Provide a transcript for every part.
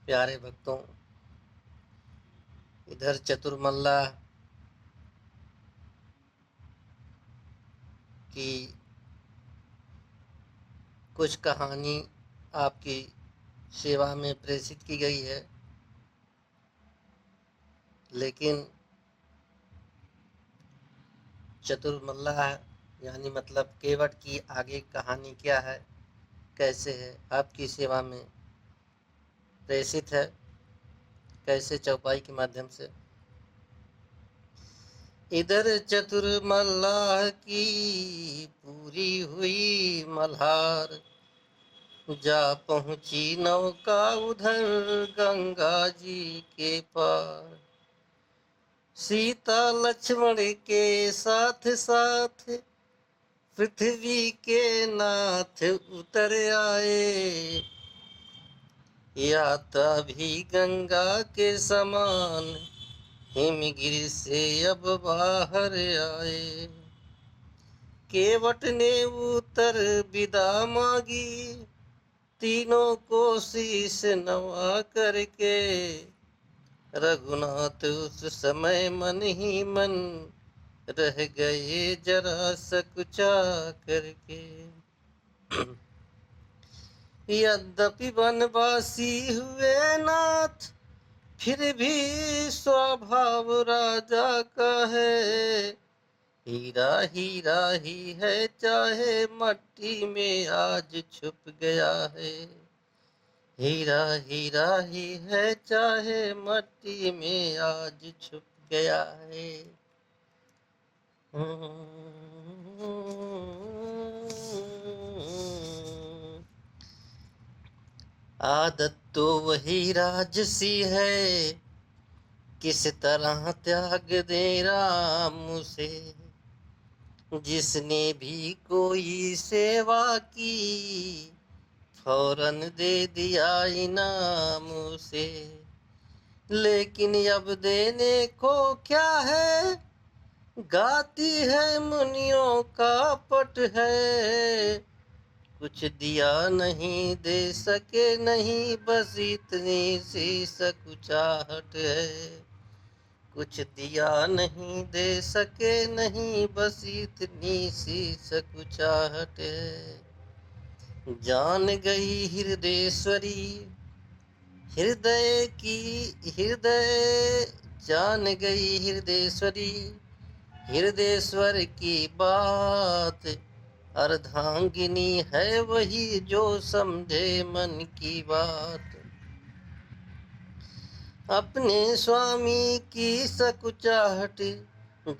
प्यारे भक्तों, इधर चतुर्मल्ला की कुछ कहानी आपकी सेवा में प्रेषित की गई है, लेकिन चतुर्मल्ला यानी मतलब केवट की आगे कहानी क्या है, कैसे है, आपकी सेवा में प्रेषित है, कैसे चौपाई के माध्यम से। इधर चतुर्मल्ला की पूरी हुई मल्हार, जा पहुंची नौका उधर गंगा जी के पार। सीता लक्ष्मण के साथ साथ पृथ्वी के नाथ उतर आए, यात्रा भी गंगा के समान हिमगिरी से अब बाहर आए। केवट ने उत्तर विदा मांगी, तीनों को शीश नवा करके। रघुनाथ उस समय मन ही मन रह गए जरा सकुचा करके। यद्यपि वनवासी हुए नाथ, फिर भी स्वभाव राजा का है। हीरा हीरा ही है चाहे मट्टी में आज छुप गया है। हीरा हीरा ही है चाहे मट्टी में आज छुप गया है। आदत तो वही राजसी है, किस तरह त्याग दे राम से। जिसने भी कोई सेवा की, फौरन दे दिया इनाम उसे। लेकिन अब देने को क्या है, गाती है मुनियों का पट है। कुछ दिया नहीं दे सके नहीं, बस इतनी सी सकुचाहट है। कुछ दिया नहीं दे सके नहीं, बस इतनी सी सकुचाहट है। जान गई हृदयेश्वरी हृदय जान गई हृदयेश्वरी हृदयेश्वर की बात। अर्धांगिनी है वही जो समझे मन की बात। अपने स्वामी की सकुचाहट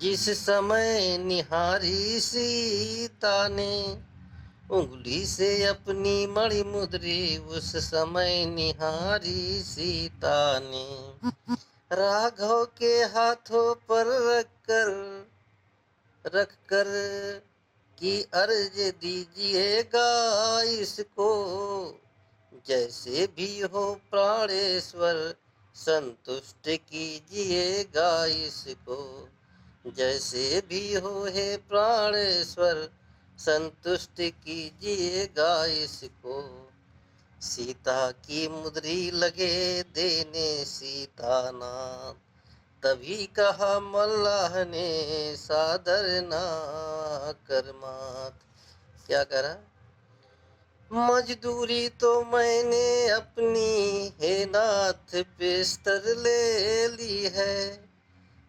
जिस समय निहारी सीता ने, उंगली से अपनी मणि मुद्री उस समय निहारी सीता ने। राघव के हाथों पर रख कर की अर्ज दीजिएगा इसको। जैसे भी हो प्राणेश्वर संतुष्ट कीजिएगा इसको। जैसे भी हो हे प्राणेश्वर संतुष्ट कीजिएगा इसको। सीता की मुद्री लगे देने सीता नाम, तभी कहा मल्लाह ने सादर ना कर मात। क्या करा? मजदूरी तो मैंने अपनी हे नाथ पेस्तर ले ली है।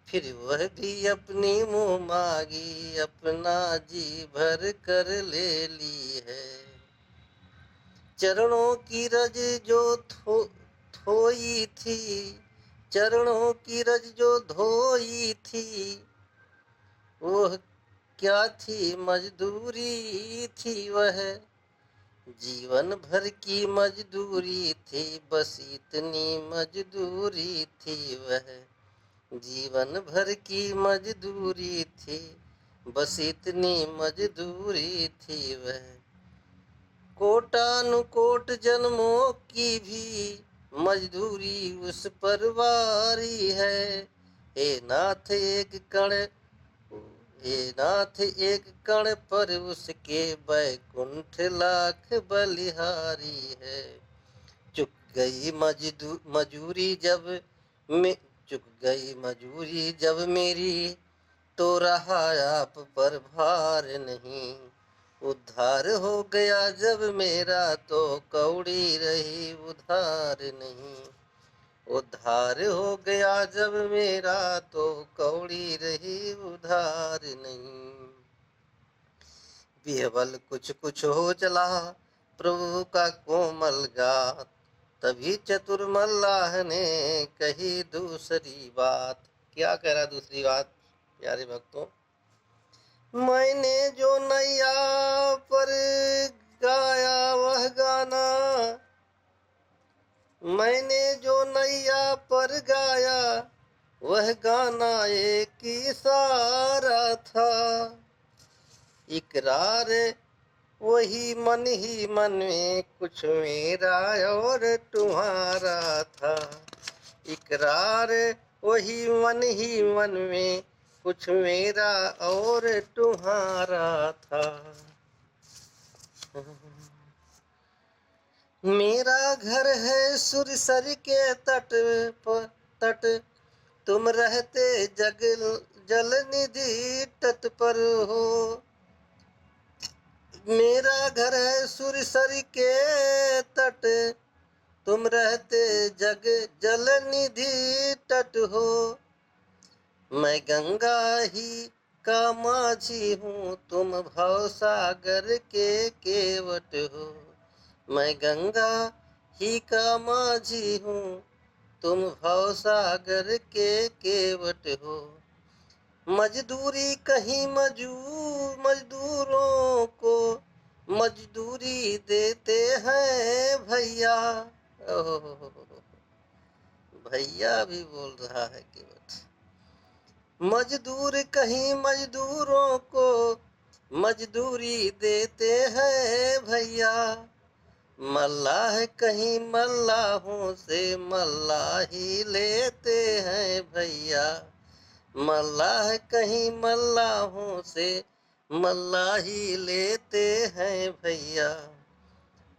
फिर वह भी अपनी मुंह मांगी अपना जी भर कर ले ली है। चरणों की रज जो धोई थी, चरणों की रज जो धोई थी, वह क्या थी मजदूरी थी वह। जीवन भर की मजदूरी थी, बस इतनी मजदूरी थी वह। जीवन भर की मजदूरी थी, बस इतनी मजदूरी थी वह। कोटानुकोट जन्मों की भी मजदूरी उस पर वारी है। हे नाथ एक कण हे नाथ एक कण पर उसके बैकुंठ लाख बलिहारी है। चुक गई मजूरी जब मैं चुक गई मजूरी जब मेरी, तो रहा आप पर भार नहीं। उद्धार हो गया जब मेरा, तो कौड़ी रही उधार नहीं। उद्धार हो गया जब मेरा, तो कौड़ी रही उधार नहीं। बिहबल कुछ कुछ हो चला प्रभु का कोमल गात, तभी चतुर मल्लाह ने कही दूसरी बात। क्या कह रहा दूसरी बात प्यारे भक्तों? मैंने जो नैया पर गाया वह गाना, मैंने जो नैया पर गाया वह गाना एक इशारा था। इकरार वही मन ही मन में, कुछ मेरा और तुम्हारा था। इकरार वही मन ही मन में, कुछ मेरा और तुम्हारा था। मेरा घर है सुरसर के तट पर, तट तुम रहते जल निधि तट पर हो। मेरा घर है सुरसर के तट, तुम रहते जल निधि तट हो। मैं गंगा ही का माझी हूँ, तुम भव सागर के केवट हो। मैं गंगा ही का माझी हूँ, तुम भव सागर के केवट हो। मजदूरी कहीं मजदूरों को मजदूरी देते हैं भैया। भैया भी बोल रहा है केवट। मजदूर कहीं मजदूरों को मजदूरी देते हैं भैया। मल्लाह कहीं मल्लाहों से मल्लाही लेते हैं भैया। मल्लाह कहीं मल्लाहों से मल्लाही लेते हैं भैया।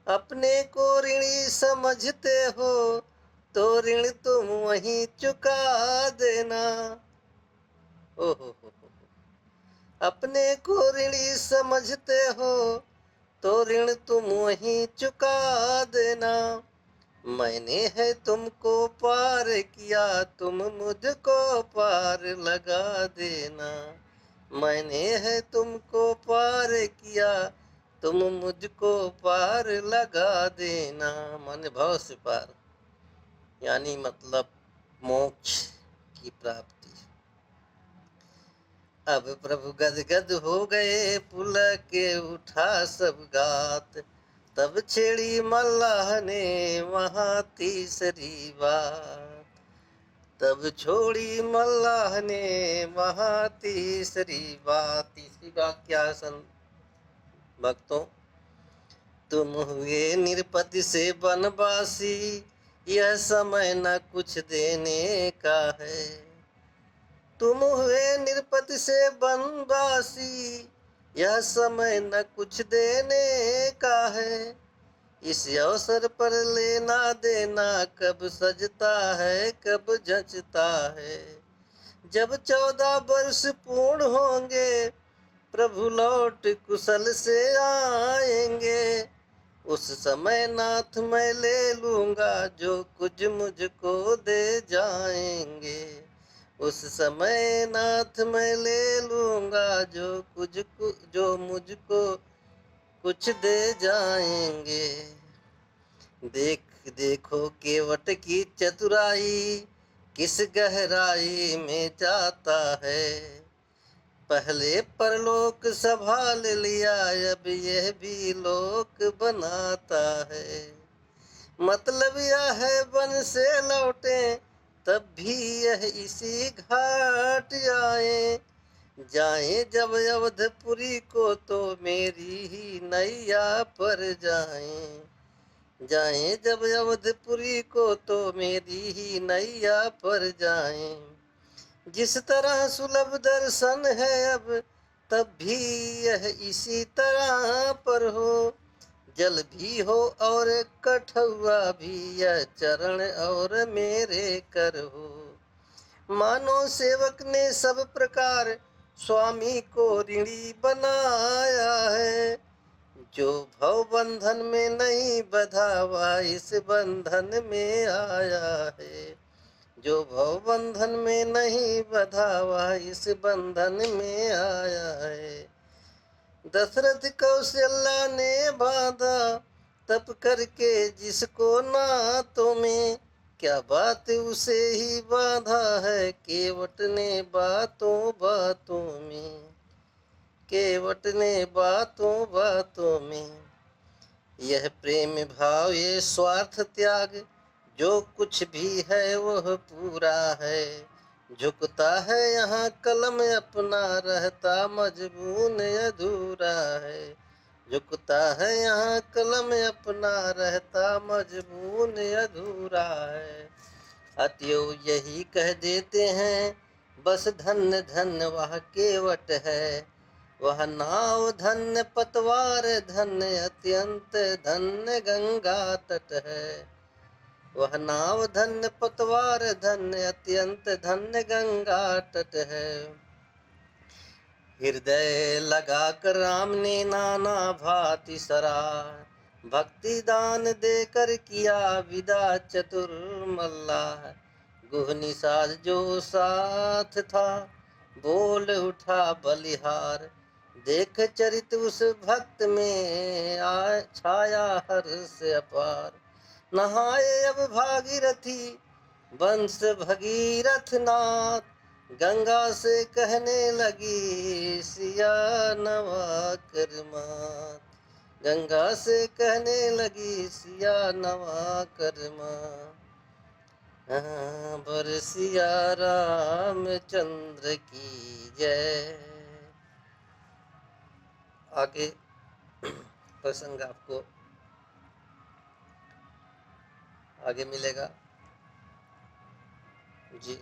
अपने को ऋणी समझते हो, तो ऋण तुम वहीं चुका देना। ओहो, अपने को ऋणी समझते हो, तो ऋण तुम वहीं चुका देना। मैंने है तुमको पार किया, तुम मुझको पार लगा देना। मैंने है तुमको पार किया, तुम मुझको पार लगा देना। मन भव से पार, यानी मतलब मोक्ष की प्राप्ति। अब प्रभु गदगद हो गए, पुलक उठा सब गात, तब छेड़ी मल्लाह ने वहाँ तीसरी बात। तब छोड़ी मल्लाह ने वहाँ तीसरी बात। तीसरी बात क्या सन भक्तों? तुम हुए निरपति से बनवासी, यह समय न कुछ देने का है। तुम हुए निरपति से बनवासी, यह समय न कुछ देने का है। इस अवसर पर लेना देना कब सजता है कब जचता है। जब 14 वर्ष पूर्ण होंगे, प्रभु लौट कुशल से आएंगे। उस समय नाथ मैं ले लूंगा, जो कुछ मुझको दे जाएंगे। उस समय नाथ मैं ले लूंगा, जो मुझको कुछ दे जाएंगे। देखो केवट की चतुराई, किस गहराई में जाता है। पहले परलोक संभाल लिया, अब यह भी लोक बनाता है। मतलब यह है वन से लौटे, तब भी यह इसी घाट आए। जाएं जब अवधपुरी को, तो मेरी ही नैया पर जाएं। जाएं जब अवधपुरी को, तो मेरी ही नैया पर जाएं। जिस तरह सुलभ दर्शन है अब, तब भी यह इसी तरह पर हो। जल भी हो और कठुआ भी, यह चरण और मेरे कर हो। मानो सेवक ने सब प्रकार स्वामी को ऋणी बनाया है। जो भव बंधन में नहीं बधा वह इस बंधन में आया है। जो भव बंधन में नहीं बधा वह इस बंधन में आया है। दशरथ कौशल्या ने बांधा तप करके जिसको नातों में, क्या बात उसे ही बांधा है केवट ने बातों बातों में। केवट ने बातों बातों में। यह प्रेम भाव ये स्वार्थ त्याग, जो कुछ भी है वह पूरा है। झुकता है यहाँ कलम अपना, रहता मजबून अधूरा है। झुकता है यहाँ कलम अपना, रहता मजबून अधूरा है। अतएव यही कह देते हैं, बस धन्य धन्य वह केवट है। वह नाव धन्य पतवार धन्य अत्यंत धन्य गंगा तट है। वह नाव धन्य पतवार धन्य अत्यंत धन्य गंगा तट है। हृदय लगाकर राम ने नाना भांति सराह, भक्ति दान देकर किया विदा चतुर मल्लाह। गुह निषाद जो साथ था बोल उठा बलिहार, देख चरित उस भक्त में छाया हर्ष अपार। नहाए अब भागीरथी वंश भगीरथ नाथ, गंगा से कहने लगी सिया नवा कर मात। गंगा से कहने लगी सिया नवा कर मात। बर सिया रामचंद्र की जय। आगे प्रसंग आपको आगे मिलेगा जी।